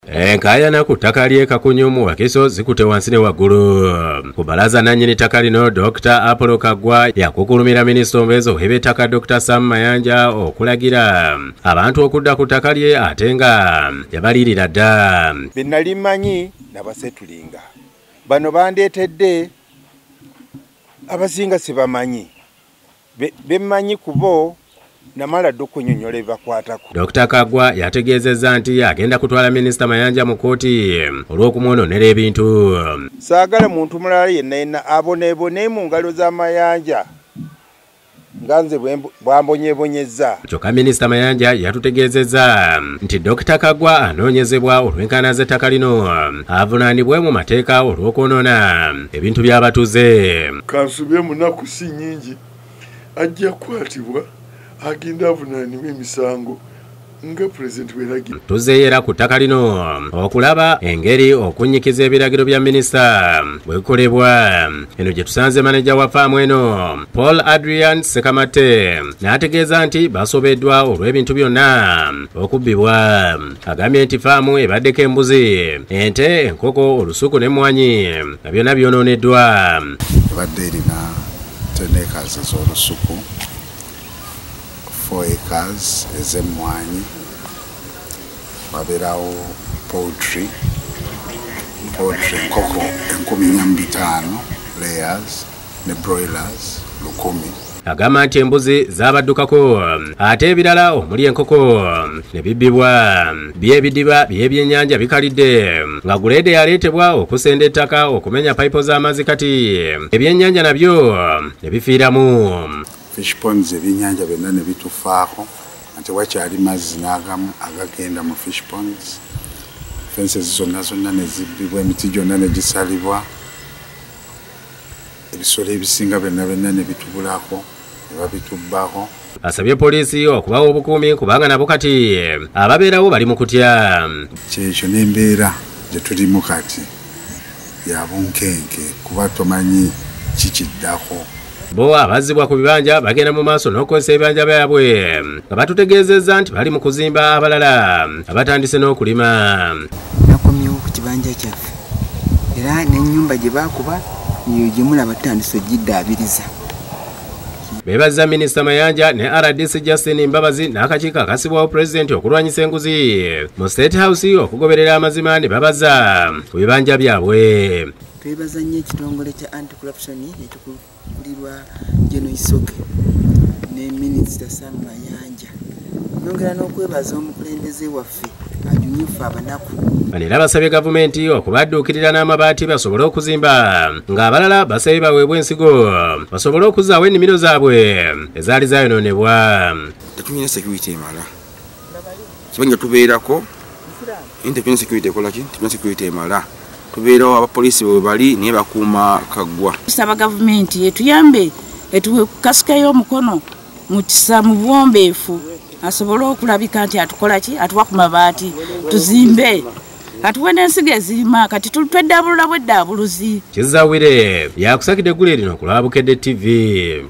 ENKAAYANA ku ttaka ly'e Kakunyu mu Wakiso zikutte wansi ne waggulu. Ku bbalaza nannyini ttaka lino Dr Apollo Kaggwa yakukulumira Minisita omubeezi ow'eby'ettaka Dr Sam Mayanja okulagira abantu okudda ku ttaka lye ate nga yabalirira dda. Bye nali mmanyi nabasetulinga. Bano bandeetedde abasinga sibamanyi. Be mmanyi kubo namala dda okunyonnyola ebibakwatako. Dr Kaggwa yategezezza nti agenda kutwala Minisita Mayanja mu kkooti olw'okumwononera ebintu. Saagala muntu mulala yenna aboneebone mu ngalo za Mayanja nga nze bwambonyebonyezza. Kyokka Minisita Mayanja yatutegezezza nti Dr Kaggwa anoonyezebwa olw'enkaayana z'ettaka lino avunaanibwe mu mateeka olw'okwonoona ebintu by'abatuze. Kansubye mu nnaku si nnyingi ajja kukwatibwa agenda avunaanibwa emisango nga pulezidenti bw'eragira. Tuzeeyera ku ttaka lino okulaba engeri okunnyikiza ebiragiro bya minisita bwe bikolebwa. Eno gye tusanze maneja wa faamu eno Paul Adrian Sekamate n'ategeeza nti basobeddwa olw'ebintu byonna okubbibwa. Agambye nti faamu ebaddeko embuzi, ente, enkoko, olusuku n'emmwanyi nga byonna byonooneddwa. Ebadde erina 10 acres ez'olusuku, 4 acres ez'emmwanyi, wabeerawo poultry enkoko 1,500 layers ne broilers 1,000. Agamba nti embuzi zaabaddukako ate ebirala omuli enkoko ne bibbibwa. By'ebidiba by'ebyennyanja bikalidde nga guleede yaleetebwa okusenda ettaka okumenya ppayipu z'amazzi Kati ebyennyanja nabyo ne bifiiramu. Fish ponds ebyennyanja byonna ne bitufaako ate wakyali mazzi n'agamu agagenda mu fish ponds. Fences zonna ne zibbibwa, emiti gyonna ne gisalibwa, ebisolo ebisinga byonna ne bitubulako ne babitubbako. Asabye poliisi okubawa obukuumi kubanga nabo kati ababeerawo bali mu kutya. Kyekyo n'embeera gye tulimu kati ya bunkenke kuba tomanyi kikiddako. Bo abazzibwa ku bibanja bagenda mu maaso n'okukozesa ebibanja byabwe nga batutegeezezza nti bali mu kuzimba abalala abatandise n'okulima. Nakomyewo ku kibanja kyaffe era n'ennyumba gye baakuba niyo gye mulaba tutandise ogiddaabiriza. Beebazza Minisita Mayanja ne RDC Justin Mbabazi n'akakiiko akasibwawo pulezidenti okulwanyisa enguzi mu State House okugoberera amazima ne babaza ku bibanja byabwe. Twebaza nnyo ekitongole kya anti-corruption ekikukulirwa General Isoke ne Minisita Sam Mayanja. Nongera n'okwebaza omukulembeze waffe ajunyufu abanaku. Era basabye gavumenti okubadduukirira n'amabaati basobole okuzimba ng'abalala basabye baweebwe ensigo basobole okuzzaawo ennimiro zaabwe ezaali zaayonoonebwa. Tetulina security emala. Kibanja tubeerako ente tulina security ekolaki? Tulina security emala. Tubeerawo abapoliisi bwe bali naye bakuuma Kaggwa. Tusaba gavumenti etuyambe etuwe kasikayo omukono mu kisa mu buwombeefu asobole okulabika nti atukola ki atuwa ku mabaati tuzimbe atuwe n'ensigo ezirima kati tweddabulula bweddaabuluzi. Kizaawire yakusakidde eggulu erino ku Lwabukedde TV.